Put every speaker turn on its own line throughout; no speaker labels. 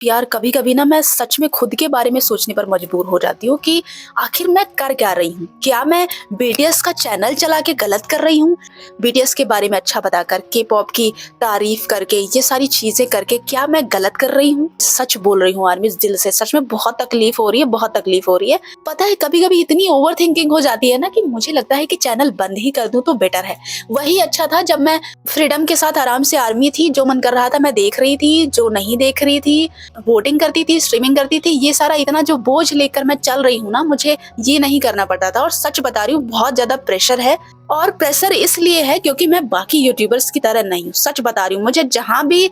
यार कभी कभी ना मैं सच में खुद के बारे में सोचने पर मजबूर हो जाती हूँ कि आखिर मैं कर क्या रही हूँ। क्या मैं बीटीएस का चैनल चला के गलत कर रही हूँ? बीटीएस के बारे में अच्छा बताकर, के पॉप की तारीफ करके, ये सारी चीजें करके क्या मैं गलत कर रही हूँ? सच बोल रही हूँ आर्मी, दिल से सच में बहुत तकलीफ हो रही है, बहुत तकलीफ हो रही है। पता है कभी कभी इतनी ओवर थिंकिंग हो जाती है ना कि मुझे लगता है कि चैनल बंद ही कर दूं तो बेटर है। वही अच्छा था जब मैं फ्रीडम के साथ आराम से आर्मी थी, जो मन कर रहा था मैं देख रही थी, जो नहीं देख रही थी वोटिंग करती थी, स्ट्रीमिंग करती थी। ये सारा इतना जो बोझ लेकर मैं चल रही हूँ ना, मुझे ये नहीं करना पड़ता था। और सच बता रही हूँ, बहुत ज्यादा प्रेशर है। और प्रेशर इसलिए है क्योंकि मैं बाकी यूट्यूबर्स की तरह नहीं हूँ। सच बता रही हूँ, मुझे जहां भी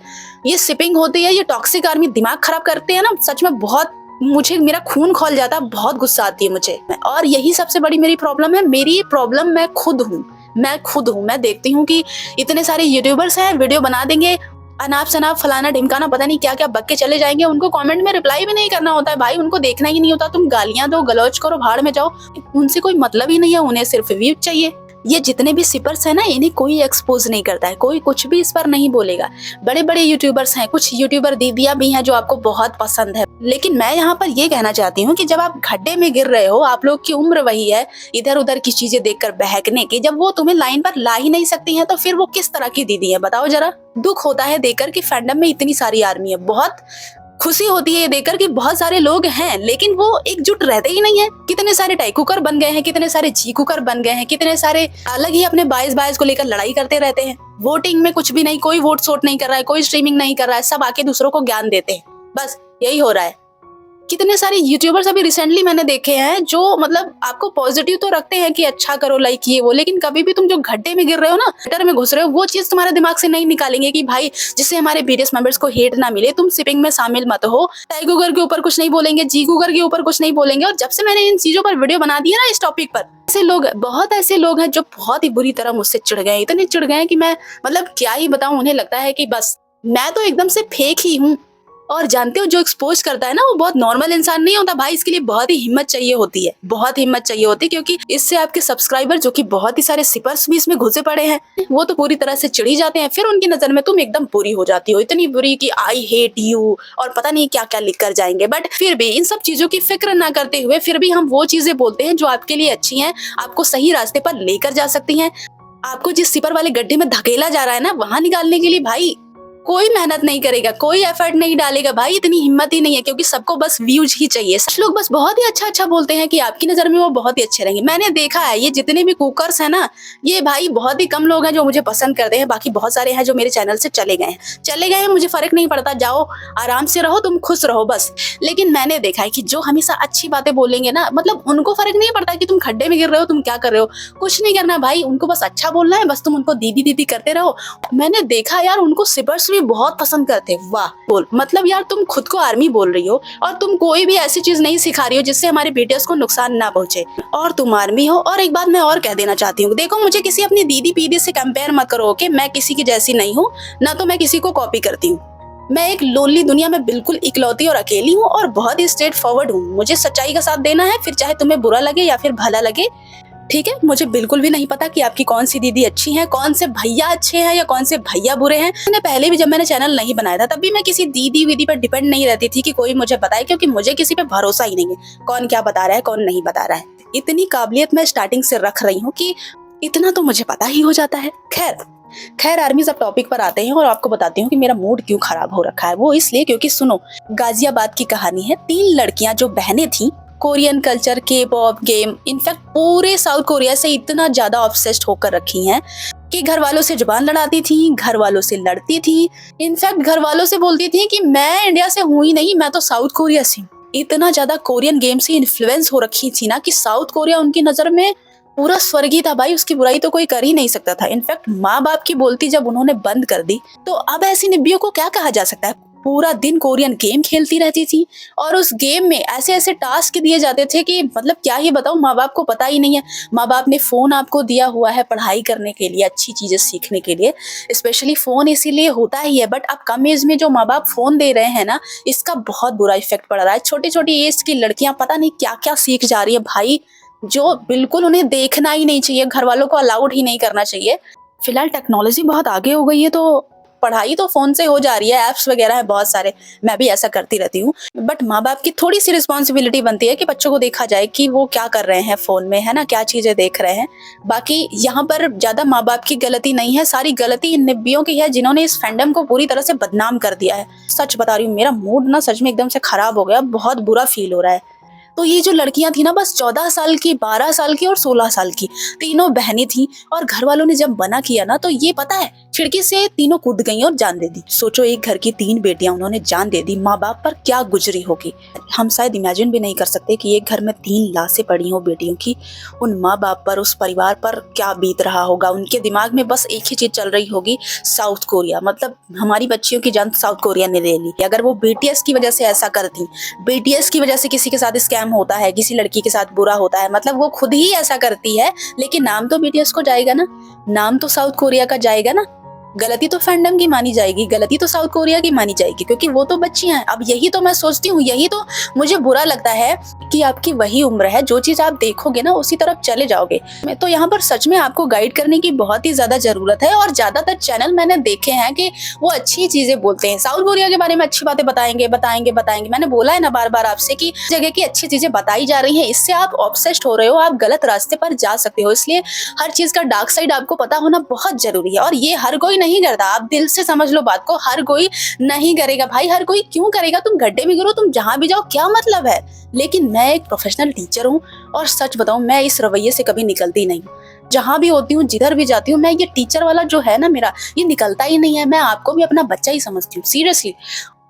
ये सिपिंग होती है, ये टॉक्सिक आर्मी दिमाग खराब करते हैं ना, सच में बहुत मुझे मेरा खून खौल जाता है, बहुत गुस्सा आती है मुझे। और यही सबसे बड़ी मेरी प्रॉब्लम है। मेरी प्रॉब्लम मैं खुद हूँ। मैं देखती हूँ कि इतने सारे यूट्यूबर्स हैं, वीडियो बना देंगे, अनाप शनाप फलाना ढिमकाना पता नहीं क्या क्या बक के चले जाएंगे। उनको कमेंट में रिप्लाई भी नहीं करना होता है भाई, उनको देखना ही नहीं होता। तुम गालियां दो, गलौज करो, भाड़ में जाओ, उनसे कोई मतलब ही नहीं है, उन्हें सिर्फ व्यू चाहिए। ये जितने भी सिपर्स हैं ना, इन्हें कोई एक्सपोज नहीं करता है, कोई कुछ भी इस पर नहीं बोलेगा। बड़े बड़े यूट्यूबर्स हैं, कुछ यूट्यूबर दीदियां भी हैं जो आपको बहुत पसंद है, लेकिन मैं यहाँ पर ये कहना चाहती हूँ कि जब आप गड्ढे में गिर रहे हो, आप लोग की उम्र वही है इधर उधर की चीजें देखकर बहकने की, जब वो तुम्हें लाइन पर ला ही नहीं सकती हैं, तो फिर वो किस तरह की दीदी है बताओ जरा। दुख होता है देखकर कि फैंडम में इतनी सारी आर्मी है। बहुत खुशी होती है ये देखकर कि बहुत सारे लोग हैं, लेकिन वो एकजुट रहते ही नहीं है। कितने सारे टाई कुकर बन गए हैं, कितने सारे जी कुकर बन गए हैं, कितने सारे अलग ही अपने बायस बायस को लेकर लड़ाई करते रहते हैं। वोटिंग में कुछ भी नहीं, कोई वोट सोट नहीं कर रहा है, कोई स्ट्रीमिंग नहीं कर रहा है, सब आके दूसरों को ज्ञान देते हैं। बस यही हो रहा है। कितने सारे यूट्यूबर्स अभी रिसेंटली मैंने देखे हैं जो मतलब आपको पॉजिटिव तो रखते हैं कि अच्छा करो, लाइक ये वो, लेकिन कभी भी तुम जो गड्ढे में गिर रहे हो ना, गटर में घुस रहे हो, वो चीज तुम्हारे दिमाग से नहीं निकालेंगे कि भाई जिससे हमारे बीटीएस मेंबर्स को हेट ना मिले, तुम सिपिंग में शामिल मत हो। टाइगुगर के ऊपर कुछ नहीं बोलेंगे, जी गुगर के ऊपर कुछ नहीं बोलेंगे। और जब से मैंने इन चीजों पर वीडियो बना दिया ना इस टॉपिक पर, ऐसे लोग, बहुत ऐसे लोग हैं जो बहुत ही बुरी तरह मुझसे चिढ़ गए, इतने चिढ़ गए कि मैं मतलब क्या ही बताऊं। उन्हें लगता है कि बस मैं तो एकदम से फेक ही हूँ। और जानते हो, जो एक्सपोज करता है ना, वो बहुत नॉर्मल इंसान नहीं होता भाई। इसके लिए बहुत ही हिम्मत चाहिए होती है, बहुत हिम्मत चाहिए होती है, क्योंकि इससे आपके सब्सक्राइबर, जो कि बहुत ही सारे सिपर्स भी इसमें घुसे पड़े हैं, वो तो पूरी तरह से चिढ़ी जाते हैं। फिर उनकी नजर में तुम एकदम बुरी हो जाती हो, इतनी बुरी कि आई हेट यू और पता नहीं क्या क्या लिख कर जाएंगे। बट फिर भी इन सब चीजों की फिक्र ना करते हुए फिर भी हम वो चीजें बोलते हैं जो आपके लिए अच्छी हैं, आपको सही रास्ते पर लेकर जा सकती हैं। आपको जिस सिपर वाले गड्ढे में धकेला जा रहा है ना, वहां निकालने के लिए भाई कोई मेहनत नहीं करेगा, कोई एफर्ट नहीं डालेगा भाई, इतनी हिम्मत ही नहीं है, क्योंकि सबको बस व्यूज ही चाहिए। कुछ लोग बस बहुत ही अच्छा अच्छा बोलते हैं कि आपकी नजर में वो बहुत ही अच्छे रहेंगे। मैंने देखा है, ये जितने भी कुकर्स हैं ना, ये भाई बहुत ही कम लोग हैं जो मुझे पसंद करते हैं। बाकी बहुत सारे हैं जो मेरे चैनल से चले गए हैं, मुझे फर्क नहीं पड़ता, जाओ आराम से रहो, तुम खुश रहो बस। लेकिन मैंने देखा है कि जो हमेशा अच्छी बातें बोलेंगे ना, मतलब उनको फर्क नहीं पड़ता कि तुम खड्डे में गिर रहे हो, तुम क्या कर रहे हो, कुछ नहीं करना भाई, उनको बस अच्छा बोलना है, बस तुम उनको दीदी दीदी करते रहो। मैंने देखा यार, उनको सिपर्स भी बहुत पसंद करते हैं। वाह बोल, मतलब यार तुम खुद को आर्मी बोल रही हो और तुम कोई भी ऐसी चीज नहीं सिखा रही हो जिससे हमारे बीटीएस को नुकसान ना पहुंचे, और तुम आर्मी हो। और एक बात मैं और कह देना चाहती हूँ, देखो मुझे किसी अपनी दीदी पीदी से कंपेयर मत करो, ओके? मैं किसी की जैसी नहीं हूँ, ना तो मैं किसी को कॉपी करती हूँ। मैं एक लोनली दुनिया में बिल्कुल इकलौती और अकेली हूँ, और बहुत ही स्ट्रेट फॉरवर्ड हूँ। मुझे सच्चाई का साथ देना है, फिर चाहे तुम्हें बुरा लगे या फिर भला लगे, ठीक है? मुझे बिल्कुल भी नहीं पता कि आपकी कौन सी दीदी अच्छी है, कौन से भैया अच्छे हैं या कौन से भैया बुरे हैं। मैंने पहले भी, जब मैंने चैनल नहीं बनाया था, तब भी मैं किसी दीदी वीदी पर डिपेंड नहीं रहती थी कि कोई मुझे बताए, क्योंकि मुझे किसी पे भरोसा ही नहीं है, कौन क्या बता रहा है, कौन नहीं बता रहा है। इतनी काबिलियत मैं स्टार्टिंग से रख रही हूँ कि इतना तो मुझे पता ही हो जाता है। खैर आर्मी, सब टॉपिक पर आते हैं और आपको बताती हूँ कि मेरा मूड क्यों खराब हो रखा है। वो इसलिए क्योंकि सुनो, गाजियाबाद की कहानी है। 3 लड़कियां जो बहनें थी, कोरियन कल्चर, के पॉप, गेम, इनफैक्ट पूरे साउथ कोरिया से इतना ज्यादा ऑब्सेस्ड होकर रखी हैं कि घर वालों से जुबान लड़ाती थी, घर वालों से लड़ती थी, इनफैक्ट घर वालों से बोलती थी कि मैं इंडिया से हूं ही नहीं, मैं तो साउथ कोरिया से। इतना ज्यादा कोरियन गेम से इन्फ्लुएंस हो रखी थी ना कि साउथ कोरिया उनकी नजर में पूरा स्वर्ग ही था भाई, उसकी बुराई तो कोई कर ही नहीं सकता था। इनफैक्ट माँ बाप की बोलती जब उन्होंने बंद कर दी, तो अब ऐसी निब्बियों को क्या कहा जा सकता है? पूरा दिन कोरियन गेम खेलती रहती थी, और उस गेम में ऐसे ऐसे टास्क दिए जाते थे कि मतलब क्या ही बताऊं, माँ बाप को पता ही नहीं है। माँ बाप ने फोन आपको दिया हुआ है पढ़ाई करने के लिए, अच्छी चीजें सीखने के लिए, स्पेशली फोन इसीलिए होता ही है। बट अब कम एज में जो माँ बाप फोन दे रहे हैं ना, इसका बहुत बुरा इफेक्ट पड़ रहा है। छोटी छोटी एज की लड़कियां पता नहीं क्या क्या सीख जा रही है भाई, जो बिल्कुल उन्हें देखना ही नहीं चाहिए, घर वालों को अलाउड ही नहीं करना चाहिए। फिलहाल टेक्नोलॉजी बहुत आगे हो गई है, तो पढ़ाई तो फ़ोन से हो जा रही है, ऐप्स वगैरह हैं बहुत सारे, मैं भी ऐसा करती रहती हूँ। बट माँ-बाप की थोड़ी-सी रिस्पॉन्सिबिलिटी बनती है कि बच्चों को देखा जाए कि वो क्या कर रहे हैं फ़ोन में, है ना? क्या चीज़ें देख रहे हैं। बाकी यहाँ पर ज़्यादा माँ-बाप की गलती नहीं है, सारी गलती इन निब्बियों की है जिन्होंने इस फैंडम को पूरी तरह से बदनाम कर दिया है। सच बता रही हूँ, मेरा मूड ना सच में एकदम से खराब हो गया, बहुत बुरा फ़ील हो रहा है। तो ये जो लड़कियां थी ना, बस 14 साल की, 12 साल की और 16 साल की, तीनों बहनें थी। और घर वालों ने जब मना किया ना, तो ये पता है, खिड़की से तीनों कूद गई और जान दे दी। सोचो, एक घर की 3 बेटियां उन्होंने जान दे दी, माँ बाप पर क्या गुजरी होगी। हम शायद इमेजिन भी नहीं कर सकते कि एक घर में 3 लाशें पड़ी हो बेटियों की। उन माँ बाप पर, उस परिवार पर क्या बीत रहा होगा। उनके दिमाग में बस एक ही चीज चल रही होगी, साउथ कोरिया, मतलब हमारी बच्चियों की जान साउथ कोरिया ने ले ली। अगर वो बीटीएस की वजह से ऐसा करती, बीटीएस की वजह से किसी के साथ स्कैम होता है, किसी लड़की के साथ बुरा होता है, मतलब वो खुद ही ऐसा करती है, लेकिन नाम तो बीटीएस को जाएगा ना, नाम तो साउथ कोरिया का जाएगा ना। गलती तो फैंडम की मानी जाएगी, गलती तो साउथ कोरिया की मानी जाएगी, क्योंकि वो तो बच्चियां हैं। अब यही तो मैं सोचती हूँ, यही तो मुझे बुरा लगता है कि आपकी वही उम्र है, जो चीज आप देखोगे ना उसी तरफ चले जाओगे। मैं तो यहाँ पर सच में आपको गाइड करने की बहुत ही ज्यादा जरूरत है। और ज्यादातर चैनल मैंने देखे हैं कि वो अच्छी चीजें बोलते हैं, साउथ कोरिया के बारे में अच्छी बातें बताएंगे बताएंगे बताएंगे। मैंने बोला है ना बार बार आपसे कि जगह की अच्छी चीजें बताई जा रही है, इससे आप ऑब्सेस्ड हो रहे हो, आप गलत रास्ते पर जा सकते हो। इसलिए हर चीज का डार्क साइड आपको पता होना बहुत जरूरी है। और ये हर कोई नहीं करता, आप दिल से समझ लो बात को, हर कोई नहीं करेगा भाई। हर कोई क्यों करेगा? तुम गड्ढे में गिरो, तुम जहां भी जाओ, क्या मतलब है? लेकिन मैं एक प्रोफेशनल टीचर हूँ और सच बताऊं, मैं इस रवैये से कभी निकलती नहीं। जहां भी होती हूँ, जिधर भी जाती हूँ, मैं ये टीचर वाला जो है ना मेरा, ये निकलता ही नहीं है। मैं आपको भी अपना बच्चा ही समझती हूँ, सीरियसली।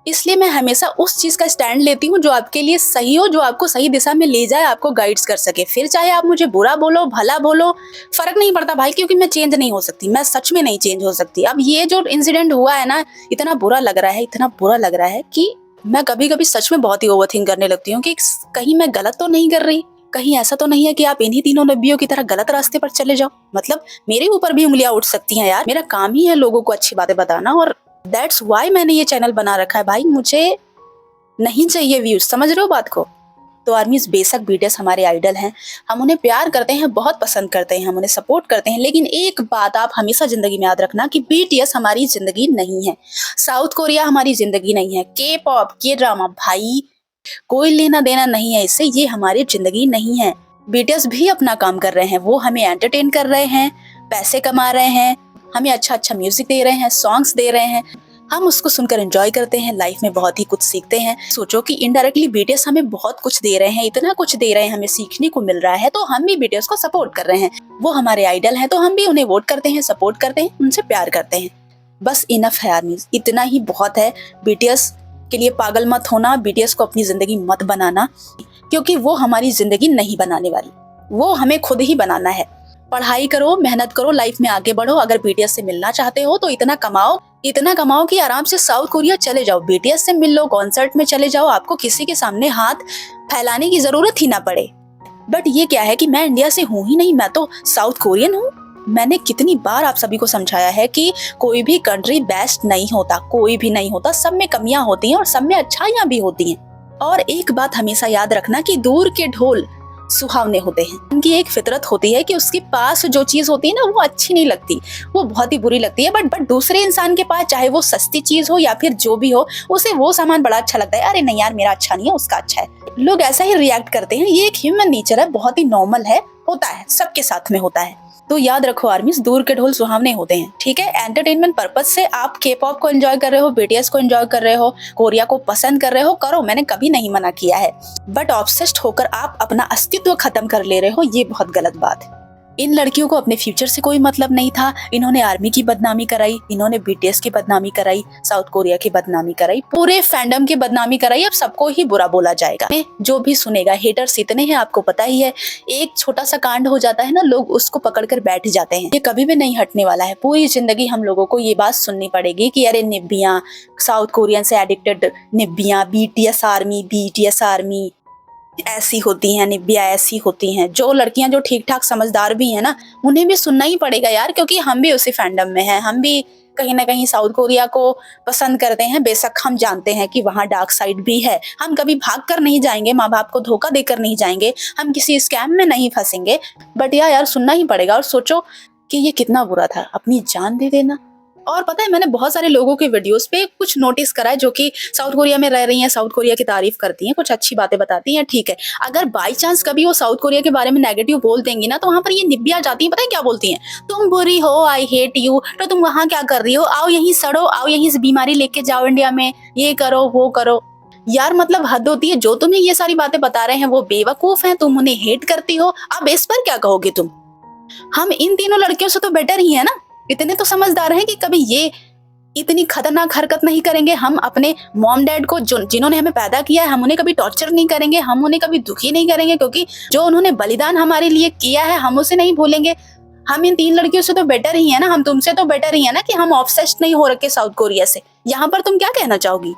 इसलिए मैं हमेशा उस चीज का स्टैंड लेती हूँ जो आपके लिए सही हो, जो आपको सही दिशा में ले जाए, आपको गाइड्स कर सके। फिर चाहे आप मुझे बुरा बोलो, भला बोलो, फर्क नहीं पड़ता भाई, क्योंकि मैं चेंज नहीं हो सकती, मैं सच में नहीं चेंज हो सकती। अब ये जो इंसिडेंट हुआ है ना, इतना बुरा लग रहा है, इतना बुरा लग रहा है कि मैं कभी कभी सच में बहुत ही ओवरथिंक करने लगती हूँ कि कहीं मैं गलत तो नहीं कर रही, कहीं ऐसा तो नहीं है कि आप इन्हीं तीनों नबियों की तरह गलत रास्ते पर चले जाओ। मतलब मेरे ऊपर भी उंगलियां उठ सकती हैं यार, मेरा काम ही है लोगों को अच्छी बातें बताना, और दैट्स वाई मैंने ये चैनल बना रखा है भाई। मुझे नहीं चाहिए व्यूज, समझ रहे हो बात को? तो आर्मीज, बेशक बीटीएस हमारे आइडल हैं, हम उन्हें प्यार करते हैं, बहुत पसंद करते हैं, हम उन्हें सपोर्ट करते हैं, लेकिन एक बात आप हमेशा जिंदगी में याद रखना कि बीटीएस हमारी जिंदगी नहीं है, साउथ कोरिया हमारी जिंदगी नहीं है, के पॉप, के ड्रामा, भाई कोई लेना देना नहीं है इससे, ये हमारी जिंदगी नहीं है। बीटीएस भी अपना काम कर रहे हैं, वो हमें एंटरटेन कर रहे हैं, पैसे कमा रहे हैं, हमें अच्छा अच्छा म्यूजिक दे रहे हैं, सॉन्ग्स दे रहे हैं, हम उसको सुनकर एंजॉय करते हैं, लाइफ में बहुत ही कुछ सीखते हैं। सोचो कि इनडायरेक्टली बीटीएस हमें बहुत कुछ दे रहे हैं, इतना कुछ दे रहे हैं, हमें सीखने को मिल रहा है, तो हम भी बीटीएस को सपोर्ट कर रहे हैं। वो हमारे आइडल हैं, तो हम भी उन्हें वोट करते हैं, सपोर्ट करते हैं, उनसे प्यार करते हैं। बस इनफ है आर्मीज, इतना ही बहुत है। बीटीएस के लिए पागल मत होना, बीटीएस को अपनी जिंदगी मत बनाना, क्योंकि वो हमारी जिंदगी नहीं बनाने वाली, वो हमें खुद ही बनाना है। पढ़ाई करो, मेहनत करो, लाइफ में आगे बढ़ो। अगर बीटीएस से मिलना चाहते हो तो इतना कमाओ कि आराम से साउथ कोरिया चले जाओ, बीटीएस से मिल लो, कॉन्सर्ट में चले जाओ, आपको किसी के सामने हाथ फैलाने की जरूरत ही ना पड़े। बट ये क्या है कि मैं इंडिया से हूँ ही नहीं, मैं तो साउथ कोरियन हूँ। मैंने कितनी बार आप सभी को समझाया है कि कोई भी कंट्री बेस्ट नहीं होता, कोई भी नहीं होता, सब में कमियां होती हैं और सब में अच्छाइयां भी होती हैं। और एक बात हमेशा याद रखना कि दूर के ढोल सुहावने होते हैं। उनकी एक फितरत होती है कि उसके पास जो चीज होती है ना, वो अच्छी नहीं लगती, वो बहुत ही बुरी लगती है। बट दूसरे इंसान के पास, चाहे वो सस्ती चीज हो या फिर जो भी हो, उसे वो सामान बड़ा अच्छा लगता है। अरे नहीं यार, मेरा अच्छा नहीं है, उसका अच्छा है। लोग ऐसा ही रिएक्ट करते हैं, ये एक ह्यूमन नेचर है, बहुत ही नॉर्मल है, होता है, सबके साथ में होता है। तो याद रखो आर्मीज, दूर के ढोल सुहावने होते हैं, ठीक है? एंटरटेनमेंट पर्पज से आप के पॉप को एंजॉय कर रहे हो, बीटीएस को एंजॉय कर रहे हो, कोरिया को पसंद कर रहे हो, करो, मैंने कभी नहीं मना किया है। बट ऑब्सेस्ड होकर आप अपना अस्तित्व खत्म कर ले रहे हो, ये बहुत गलत बात है। इन लड़कियों को अपने फ्यूचर से कोई मतलब नहीं था। इन्होंने आर्मी की बदनामी कराई, इन्होंने बीटीएस की बदनामी कराई, साउथ कोरिया की बदनामी कराई, पूरे फैंडम की बदनामी कराई। अब सबको ही बुरा बोला जाएगा, जो भी सुनेगा। हेटर्स इतने हैं, आपको पता ही है। एक छोटा सा कांड हो जाता है ना, लोग उसको पकड़कर बैठ जाते हैं। ये कभी भी नहीं हटने वाला है। पूरी जिंदगी हम लोगों को ये बात सुननी पड़ेगी कि अरे निब्बियां, साउथ कोरियन से एडिक्टेड निब्बियां, बीटीएस आर्मी ऐसी होती हैं, निब्बिया ऐसी होती हैं। जो लड़कियां जो ठीक ठाक समझदार भी हैं ना, उन्हें भी सुनना ही पड़ेगा यार, क्योंकि हम भी उसी फैंडम में हैं। हम भी कहीं ना कहीं साउथ कोरिया को पसंद करते हैं। बेशक हम जानते हैं कि वहाँ डार्क साइड भी है, हम कभी भाग कर नहीं जाएंगे, माँ बाप को धोखा देकर नहीं जाएंगे, हम किसी स्कैम में नहीं फंसेंगे। बट यार सुनना ही पड़ेगा। और सोचो कि ये कितना बुरा था, अपनी जान दे देना। और पता है मैंने बहुत सारे लोगों के वीडियोस पे कुछ नोटिस करा है जो कि साउथ कोरिया में रह रही हैं, साउथ कोरिया की तारीफ करती हैं, कुछ अच्छी बातें बताती हैं, ठीक है। अगर बाई चांस कभी वो साउथ कोरिया के बारे में नेगेटिव बोल देंगी ना, तो वहां पर ये निब्बी आ जाती है, पता है क्या बोलती हैं? तुम बुरी हो, आई हेट यू, तो तुम वहां क्या कर रही हो? आओ यहीं सड़ो, आओ यहीं से बीमारी लेके जाओ इंडिया में, ये करो वो करो। यार मतलब हद होती है, जो तुम्हें ये सारी बातें बता रहे हैं वो बेवकूफ हैं, तुम उन्हें हेट करती हो, अब इस पर क्या कहोगे तुम? हम इन तीनों लड़कियों से तो बेटर ही है ना, इतने तो समझदार हैं कि कभी ये इतनी खतरनाक हरकत नहीं करेंगे। हम अपने मॉम डैड को जो जिन्होंने हमें पैदा किया है, हम उन्हें कभी टॉर्चर नहीं करेंगे, हम उन्हें कभी दुखी नहीं करेंगे, क्योंकि जो उन्होंने बलिदान हमारे लिए किया है हम उसे नहीं भूलेंगे। हम इन तीन लड़कियों से तो बेटर ही है ना, हम तुमसे तो बेटर ही है ना कि हम ऑब्सेस्ड नहीं हो रखे साउथ कोरिया से। यहाँ पर तुम क्या कहना चाहोगी?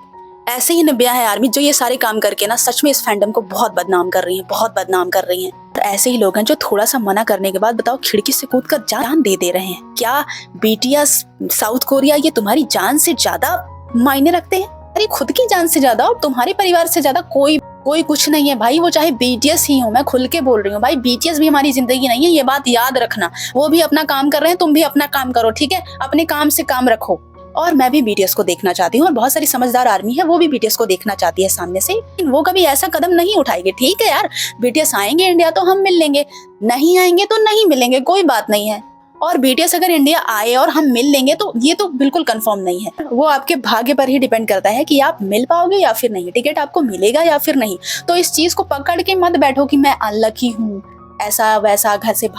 ऐसे ही निब्बिया है आर्मी जो ये सारे काम करके ना सच में इस फैंडम को बहुत बदनाम कर रही हैं, बहुत बदनाम कर रही हैं। और ऐसे ही लोग हैं जो थोड़ा सा मना करने के बाद बताओ खिड़की से कूद कर जान दे रहे हैं। क्या बीटीएस साउथ कोरिया ये तुम्हारी जान से ज्यादा मायने रखते हैं? अरे खुद की जान से ज्यादा और तुम्हारे परिवार से ज्यादा कोई कोई कुछ नहीं है भाई। वो चाहे बीटीएस ही हो, मैं खुल के बोल रही हूँ भाई, बीटीएस भी हमारी जिंदगी नहीं है, ये बात याद रखना। वो भी अपना काम कर रहे हैं, तुम भी अपना काम करो, ठीक है? अपने काम से काम रखो। और मैं भी बीटीएस को देखना चाहती हूँ और बहुत सारी समझदार आर्मी है वो भी बीटीएस को देखना चाहती है सामने से, लेकिन वो कभी ऐसा कदम नहीं उठाएगी। ठीक है यार, बीटीएस आएंगे इंडिया तो हम मिल लेंगे, नहीं आएंगे तो नहीं मिलेंगे, कोई बात नहीं है। और बीटीएस अगर इंडिया आए और हम मिल लेंगे तो ये तो बिल्कुल कंफर्म नहीं है, वो आपके भाग्य पर ही डिपेंड करता है कि आप मिल पाओगे या फिर नहीं, टिकट आपको मिलेगा या फिर नहीं। तो इस चीज को पकड़ के मत बैठो कि मैं अनलकी हूँ, ऐसा वैसा, घर से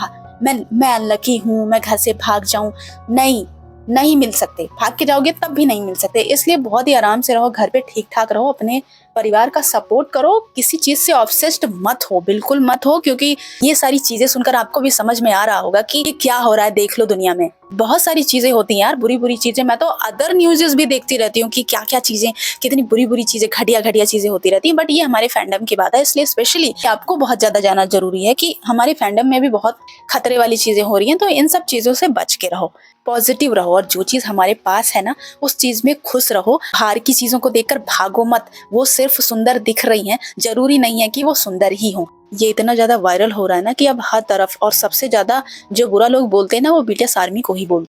मैं अनलकी हूँ, मैं घर से भाग जाऊं। नहीं मिल सकते, भाग के जाओगे तब भी नहीं मिल सकते। इसलिए बहुत ही आराम से रहो, घर पे ठीक ठाक रहो, अपने परिवार का सपोर्ट करो, किसी चीज से ऑब्सेस्ड मत हो, बिल्कुल मत हो, क्योंकि ये सारी चीजें सुनकर आपको भी समझ में आ रहा होगा कि क्या हो रहा है। देख लो दुनिया में बहुत सारी चीजें होती हैं यार, बुरी बुरी चीजें। मैं तो अदर न्यूज़ेस भी देखती रहती हूँ कि क्या क्या चीजें, कितनी बुरी बुरी चीजें, घटिया घटिया चीजें होती रहती हैं। बट ये हमारे फैंडम की बात है, इसलिए स्पेशली आपको बहुत ज्यादा जानना जरूरी है कि हमारे फैंडम में भी बहुत खतरे वाली चीजें हो रही हैं। तो इन सब चीजों से बच के रहो, पॉजिटिव रहो, और जो चीज हमारे पास है ना उस चीज में खुश रहो। बाहर की चीजों को देखकर भागो मत, वो सिर्फ सुंदर दिख रही हैं, जरूरी नहीं है कि वो सुंदर ही हो। ये इतना ज्यादा वायरल हो रहा है ना कि अब हर तरफ, और सबसे ज्यादा जो बुरा लोग बोलते हैं ना वो बीटीएस आर्मी को ही बोलते हैं।